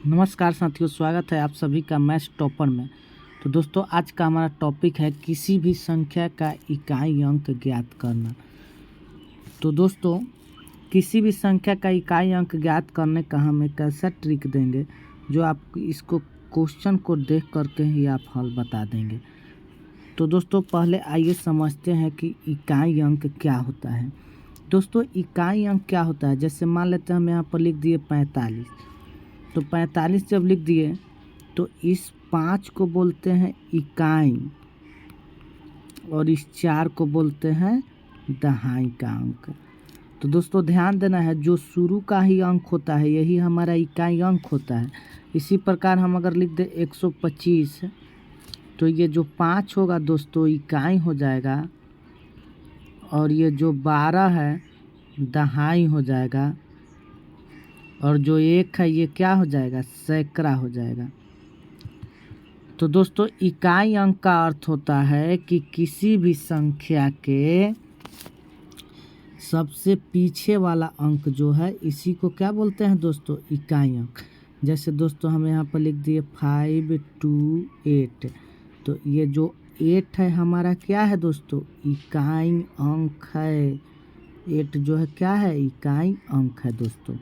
नमस्कार साथियों, स्वागत है आप सभी का मैथ्स टॉपर में। तो दोस्तों, आज का हमारा टॉपिक है किसी भी संख्या का इकाई अंक ज्ञात करना। तो दोस्तों, किसी भी संख्या का इकाई अंक ज्ञात करने का हम एक ऐसा ट्रिक देंगे जो आप इसको क्वेश्चन को देख करके ही आप हल बता देंगे। तो दोस्तों, पहले आइए समझते हैं कि इकाई अंक क्या होता है। दोस्तों, इकाई अंक क्या होता है, जैसे मान लेते हैं हम यहाँ पर लिख दिए 45। तो 45 जब लिख दिए तो इस 5 को बोलते हैं इकाई और इस 4 को बोलते हैं दहाई का अंक। तो दोस्तों, ध्यान देना है, जो शुरू का ही अंक होता है यही हमारा इकाई अंक होता है। इसी प्रकार हम अगर लिख दें 125 तो ये जो 5 होगा दोस्तों इकाई हो जाएगा और ये जो 12 है दहाई हो जाएगा और जो 1 है ये क्या हो जाएगा, सैकड़ा हो जाएगा। तो दोस्तों, इकाई अंक का अर्थ होता है कि किसी भी संख्या के सबसे पीछे वाला अंक जो है इसी को क्या बोलते हैं दोस्तों, इकाई अंक। जैसे दोस्तों हम यहाँ पर लिख दिए 528। तो ये जो 8 है हमारा क्या है दोस्तों, इकाई अंक है। 8 जो है क्या है, इकाई अंक है दोस्तों।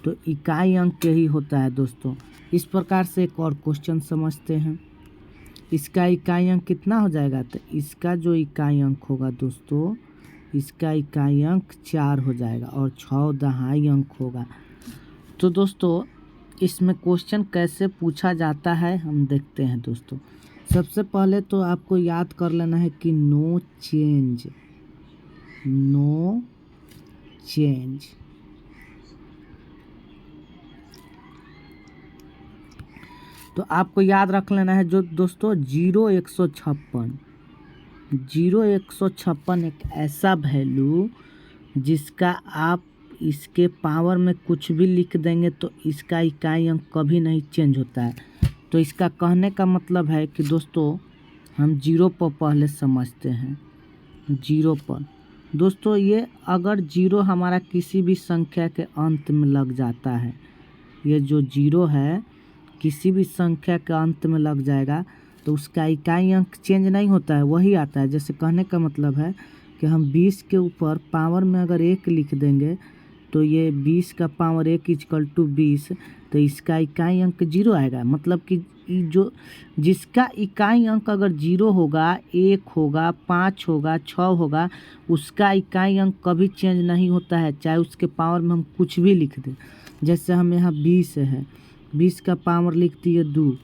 तो इकाई अंक यही होता है दोस्तों। इस प्रकार से एक और क्वेश्चन समझते हैं। इसका इकाई अंक कितना हो जाएगा, तो इसका जो इकाई अंक होगा दोस्तों, इसका इकाई अंक 4 हो जाएगा और 6 दहाई अंक होगा। तो दोस्तों, इसमें क्वेश्चन कैसे पूछा जाता है हम देखते हैं दोस्तों। सबसे पहले तो आपको याद कर लेना है कि नो चेंज। तो आपको याद रख लेना है जो दोस्तों 0 156 एक ऐसा वैल्यू जिसका आप इसके पावर में कुछ भी लिख देंगे तो इसका इकाई अंक कभी नहीं चेंज होता है। तो इसका कहने का मतलब है कि दोस्तों हम 0 पर पहले समझते हैं। 0 पर दोस्तों, ये अगर 0 हमारा किसी भी संख्या के अंत में लग जाता है, ये जो 0 है किसी भी संख्या के अंत में लग जाएगा तो उसका इकाई अंक चेंज नहीं होता है, वही आता है। जैसे कहने का मतलब है कि हम 20 के ऊपर पावर में अगर 1 लिख देंगे तो ये 20 का पावर 1 इक्वल टू 20, तो इसका इकाई अंक 0 आएगा। मतलब कि जो जिसका इकाई अंक अगर 0 होगा, 1 होगा, 5 होगा, 6 होगा, उसका इकाई अंक कभी चेंज नहीं होता है, चाहे उसके पावर में हम कुछ भी लिख दें। जैसे हम यहाँ 20 है, 20 का पावर लिख दिए 2,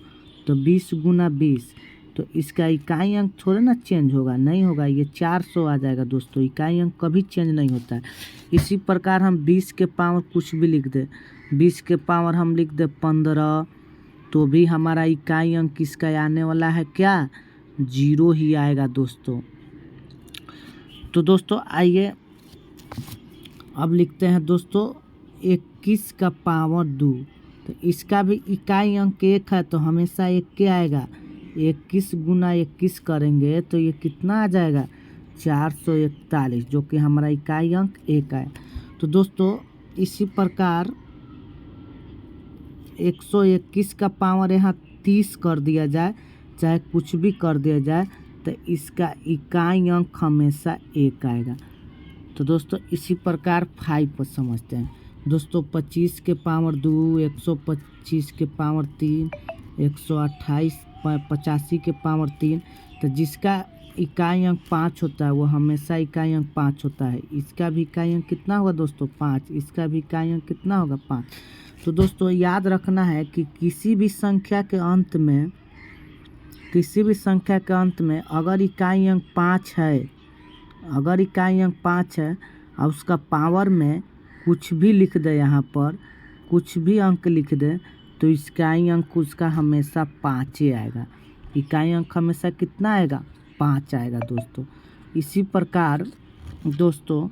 तो 20 गुना 20, तो इसका इकाई अंक थोड़ा ना चेंज होगा, नहीं होगा, ये 400 आ जाएगा दोस्तों। इकाई अंक कभी चेंज नहीं होता है। इसी प्रकार हम 20 के पावर कुछ भी लिख दे, 20 के पावर हम लिख दे 15, तो भी हमारा इकाई अंक किसका आने वाला है, क्या, 0 ही आएगा दोस्तों। तो दोस्तों आइए अब लिखते हैं दोस्तों 21 का पावर 2। तो इसका भी इकाई अंक 1 है तो हमेशा 1 के आएगा। 21 गुना 21 करेंगे तो ये कितना आ जाएगा, 441, जो कि हमारा इकाई अंक 1 है। तो दोस्तों इसी प्रकार 121 का पावर यहाँ 30 कर दिया जाए, चाहे कुछ भी कर दिया जाए, तो इसका इकाई अंक हमेशा 1 आएगा। तो दोस्तों इसी प्रकार 5 पर समझते हैं दोस्तों। 25 के पावर 2, 125 के पावर 3, 128 85 के पावर 3, तो जिसका इकाई अंक 5 होता है वो हमेशा इकाई अंक 5 होता है। इसका भी इकाई अंक कितना होगा दोस्तों, 5, इसका भी इकाई अंक कितना होगा, 5। तो दोस्तों याद रखना है कि किसी भी संख्या के अंत में अगर इकाई अंक 5 है, और उसका पावर में कुछ भी लिख दे, यहाँ पर कुछ भी अंक लिख दे, तो इकाई अंक उसका हमेशा 5 ही आएगा। इकाई अंक हमेशा कितना आएगा, 5 आएगा दोस्तों। इसी प्रकार दोस्तों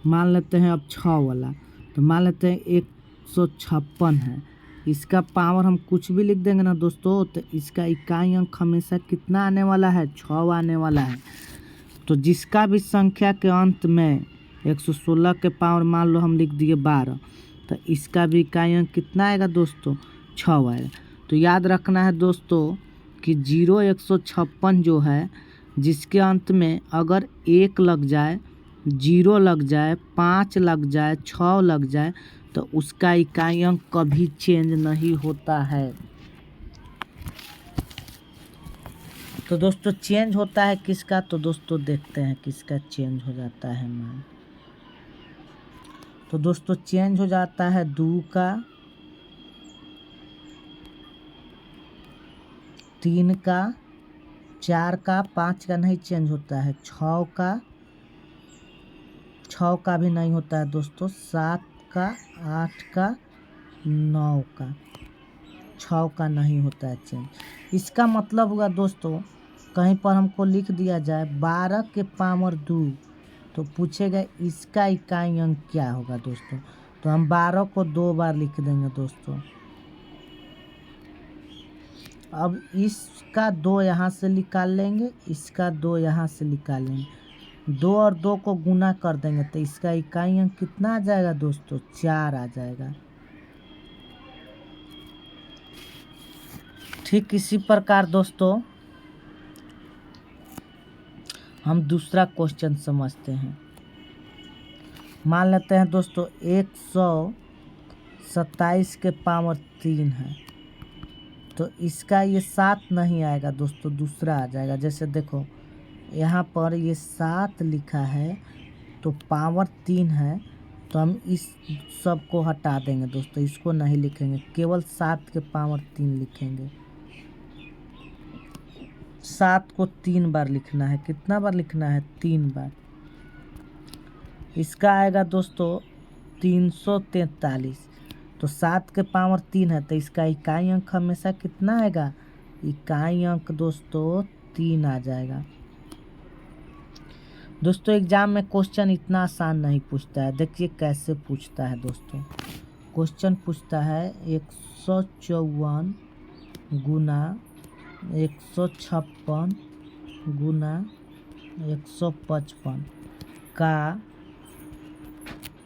मान लेते हैं अब 6 वाला, तो मान लेते हैं 156 है, इसका पावर हम कुछ भी लिख देंगे ना दोस्तों, तो इसका इकाई अंक हमेशा कितना आने वाला है, 6 आने वाला है। तो जिसका भी संख्या के अंत में 116 के पावर मान लो हम लिख दिए 12, तो इसका भी इकाई अंक कितना आएगा दोस्तों, 6 आएगा। तो याद रखना है दोस्तों कि 0156 जो है जिसके अंत में अगर 1 लग जाए, 0 लग जाए, 5 लग जाए, 6 लग जाए तो उसका इकाई अंक कभी चेंज नहीं होता है। तो दोस्तों चेंज होता है किसका, तो दोस्तों देखते हैं किसका चेंज हो जाता है मान। तो दोस्तों चेंज हो जाता है 2 का, 3 का, 4 का, 5 का नहीं चेंज होता है, 6 का भी नहीं होता है दोस्तों, 7 का, 8 का, 9 का, 6 का नहीं होता है चेंज। इसका मतलब हुआ दोस्तों कहीं पर हमको लिख दिया जाए 12 के पावर 2 तो पूछेगा इसका इकाई अंक क्या होगा दोस्तों। तो हम 12 को 2 बार लिख देंगे दोस्तों। अब इसका 2 यहाँ से निकाल लेंगे, इसका 2 यहाँ से निकाल लेंगे, 2 और 2 को गुना कर देंगे तो इसका इकाई अंक कितना आ जाएगा दोस्तों, 4 आ जाएगा। ठीक इसी प्रकार दोस्तों हम दूसरा क्वेश्चन समझते हैं। मान लेते हैं दोस्तों 127 के पावर 3 है तो इसका ये 7 नहीं आएगा दोस्तों, दूसरा आ जाएगा। जैसे देखो यहाँ पर ये 7 लिखा है तो पावर 3 है तो हम इस सब को हटा देंगे दोस्तों, इसको नहीं लिखेंगे, केवल 7 के पावर 3 लिखेंगे। 7 को 3 बार लिखना है, कितना बार लिखना है, 3 बार। इसका आएगा दोस्तों 343। तो 7 के पावर 3 है तो इसका इकाई अंक हमेशा कितना आएगा, इकाई अंक दोस्तों 3 आ जाएगा। दोस्तों एग्जाम में क्वेश्चन इतना आसान नहीं पूछता है, देखिए कैसे पूछता है दोस्तों। क्वेश्चन पूछता है 154 गुना 156 गुना 155 का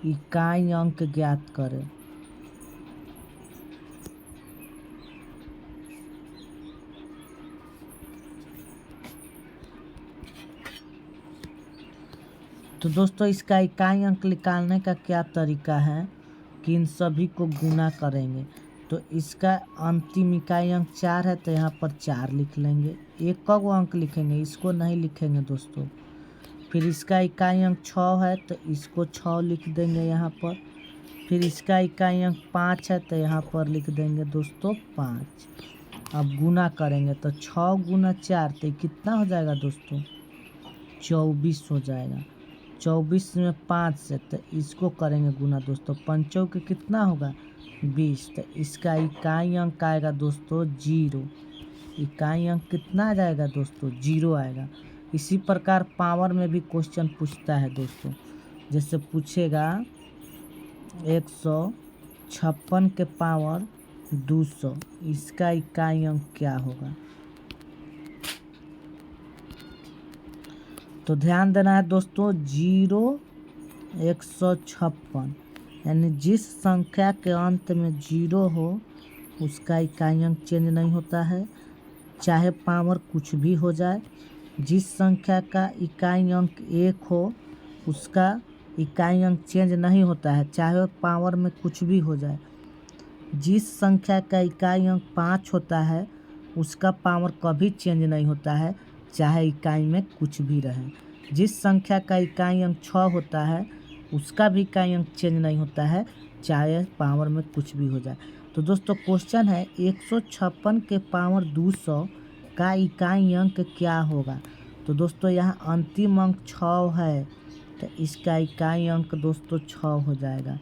इकाई अंक ज्ञात करें। तो दोस्तों इसका इकाई अंक निकालने का क्या तरीका है कि इन सभी को गुना करेंगे। तो इसका अंतिम इकाई अंक 4 है तो यहाँ पर 4 लिख लेंगे, एक का वो अंक लिखेंगे, इसको नहीं लिखेंगे दोस्तों। फिर इसका इकाई अंक 6 है तो इसको 6 लिख देंगे यहाँ पर। फिर इसका इकाई अंक 5 है तो यहाँ पर लिख देंगे दोस्तों 5। अब गुना करेंगे तो 6 गुना 4 तो कितना हो जाएगा दोस्तों, 24 हो जाएगा। 24 में 5 से तो इसको करेंगे गुना दोस्तों, 5 के कितना होगा 20। तो इसका इकाई अंक आएगा दोस्तों 0। इकाई अंक कितना आ जाएगा दोस्तों, 0 आएगा। इसी प्रकार पावर में भी क्वेश्चन पूछता है दोस्तों। जैसे पूछेगा 156 के पावर 200, इसका इकाई अंक क्या होगा। तो ध्यान देना है दोस्तों 156 यानी जिस संख्या के अंत में 0 हो उसका इकाई अंक चेंज नहीं होता है, चाहे पावर कुछ भी हो जाए। जिस संख्या का इकाई अंक 1 हो उसका इकाई अंक चेंज नहीं होता है, चाहे पावर में कुछ भी हो जाए। जिस संख्या का इकाई अंक 5 होता है उसका पावर कभी चेंज नहीं होता है, चाहे इकाई में कुछ भी रहे। जिस संख्या का इकाई अंक 6 होता है उसका भी इकाई अंक चेंज नहीं होता है, चाहे पावर में कुछ भी हो जाए। तो दोस्तों क्वेश्चन है 156 के पावर 200 का इकाई अंक क्या होगा। तो दोस्तों यहाँ अंतिम अंक 6 है तो इसका इकाई अंक दोस्तों 6 हो जाएगा।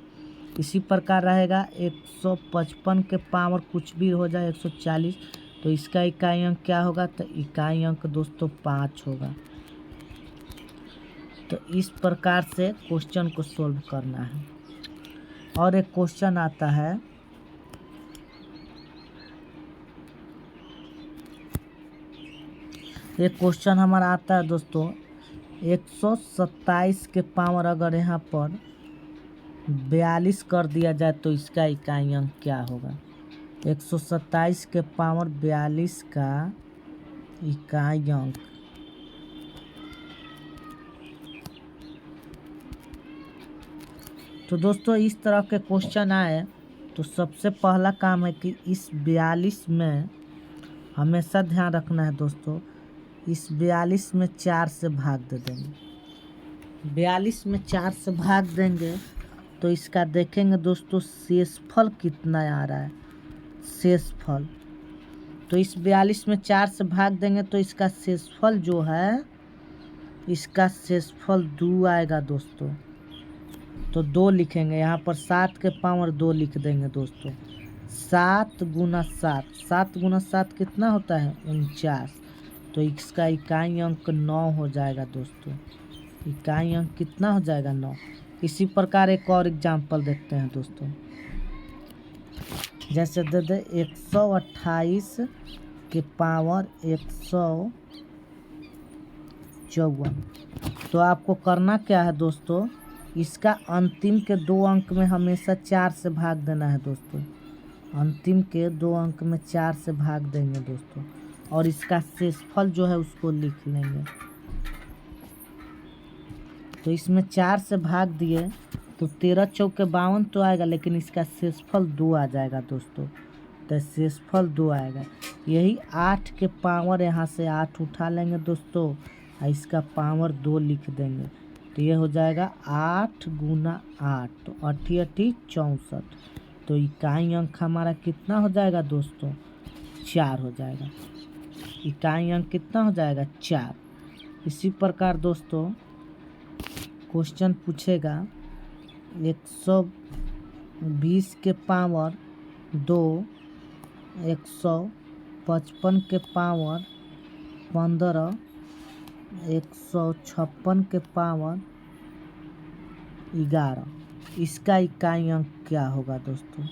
इसी प्रकार रहेगा 155 के पावर कुछ भी हो जाए 140 तो इसका इकाई अंक क्या होगा, तो इकाई अंक दोस्तों 5 होगा। तो इस प्रकार से क्वेश्चन को सॉल्व करना है। और एक क्वेश्चन आता है एक क्वेश्चन हमारा आता है दोस्तों 127 के पावर अगर यहाँ पर 42 कर दिया जाए तो इसका इकाई अंक क्या होगा? 127 के पावर 42 का इकाई अंक तो दोस्तों इस तरह के क्वेश्चन आए तो सबसे पहला काम है कि इस 42 में हमेशा ध्यान रखना है दोस्तों, इस 42 में 4 से भाग दे देंगे। 42 में 4 से भाग देंगे तो इसका देखेंगे दोस्तों शेषफल कितना आ रहा है। शेषफल तो इस 42 में 4 से भाग देंगे तो इसका शेषफल जो है, इसका शेषफल 2 आएगा दोस्तों। तो 2 लिखेंगे यहाँ पर, 7 के पावर 2 लिख देंगे दोस्तों। 7 गुना 7, 7 गुना 7 कितना होता है? 49। तो इसका इकाई अंक 9 हो जाएगा दोस्तों। इकाई अंक कितना हो जाएगा? 9। इसी प्रकार एक और एग्जाम्पल देखते हैं दोस्तों। जैसे दे दे 128 के पावर 154। तो आपको करना क्या है दोस्तों, इसका अंतिम के 2 अंक में हमेशा 4 से भाग देना है दोस्तों। अंतिम के 2 अंक में 4 से भाग देंगे दोस्तों, और इसका शेषफल जो है उसको लिख लेंगे। तो इसमें 4 से भाग दिए तो 13 चौके 52 तो आएगा, लेकिन इसका शेषफल 2 आ जाएगा दोस्तों। तो शेषफल 2 आएगा। यही 8 के पावर, यहाँ से 8 उठा लेंगे दोस्तों और इसका पावर 2 लिख देंगे। तो ये हो जाएगा 8 गुना 8, तो 8 8 64। तो इकाई अंक हमारा कितना हो जाएगा दोस्तों? 4 हो जाएगा। इकाई अंक कितना हो जाएगा? 4। इसी प्रकार दोस्तों क्वेश्चन पूछेगा 120 के पावर 2, 155 के पावर 15, 156 के पावर 11। इसका इकाई अंक क्या होगा दोस्तों?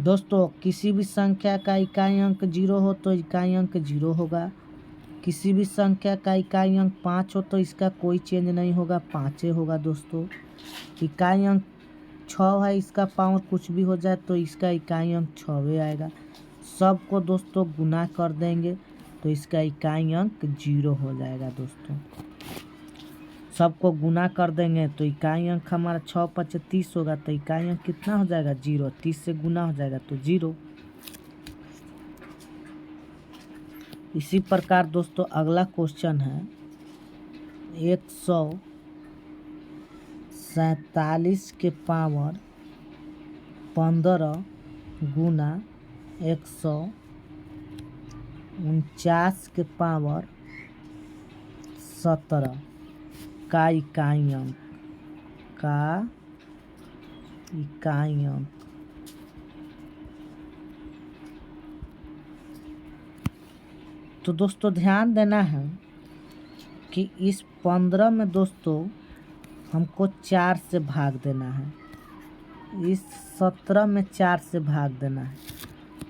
दोस्तों किसी भी संख्या का इकाई अंक 0 हो तो इकाई अंक 0 होगा। किसी भी संख्या का इकाई अंक 5 हो तो इसका कोई चेंज नहीं होगा, 5 होगा दोस्तों। इकाई अंक 6 है, इसका पावर कुछ भी हो जाए तो इसका इकाई अंक 6 आएगा। सबको दोस्तों गुना कर देंगे तो इसका इकाई अंक 0 हो जाएगा दोस्तों। सबको गुना कर देंगे तो इकाई अंक हमारा 6 5 30 होगा, तो इकाई अंक कितना हो जाएगा? 0। 30 से गुना हो जाएगा तो 0। इसी प्रकार दोस्तों अगला क्वेश्चन है 147 के पावर 15 गुना 149 के पावर 17 का इकाई अंक तो दोस्तों ध्यान देना है कि इस 15 में दोस्तों हमको 4 से भाग देना है, इस 17 में 4 से भाग देना है।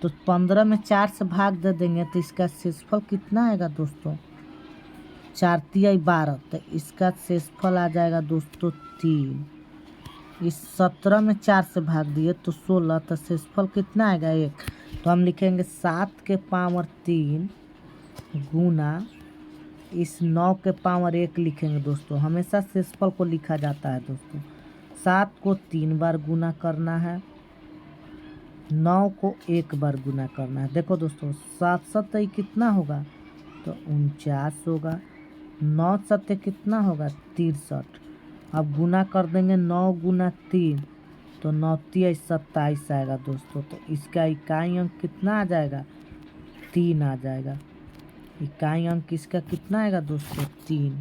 तो 15 में 4 से भाग दे देंगे तो इसका शेषफल कितना आएगा दोस्तों? 4 तिया 12, तो इसका शेषफल आ जाएगा दोस्तों 3। इस 17 में 4 से भाग दिए तो 16, तो शेषफल कितना आएगा? 1। तो हम लिखेंगे 7 के पावर 3 गुना इस 9 के पावर 1 लिखेंगे दोस्तों। हमेशा शेषफल को लिखा जाता है दोस्तों। 7 को 3 बार गुना करना है, 9 को 1 बार गुना करना है। देखो दोस्तों 7 7 कितना होगा? तो 49 होगा। 9 7 कितना होगा? 63। अब गुना कर देंगे 9 गुना 3, तो 9 3 27 आएगा दोस्तों। तो इसका इकाई अंक कितना आ जाएगा? 3 आ जाएगा। इकाई अंक इसका कितना आएगा दोस्तों? 3।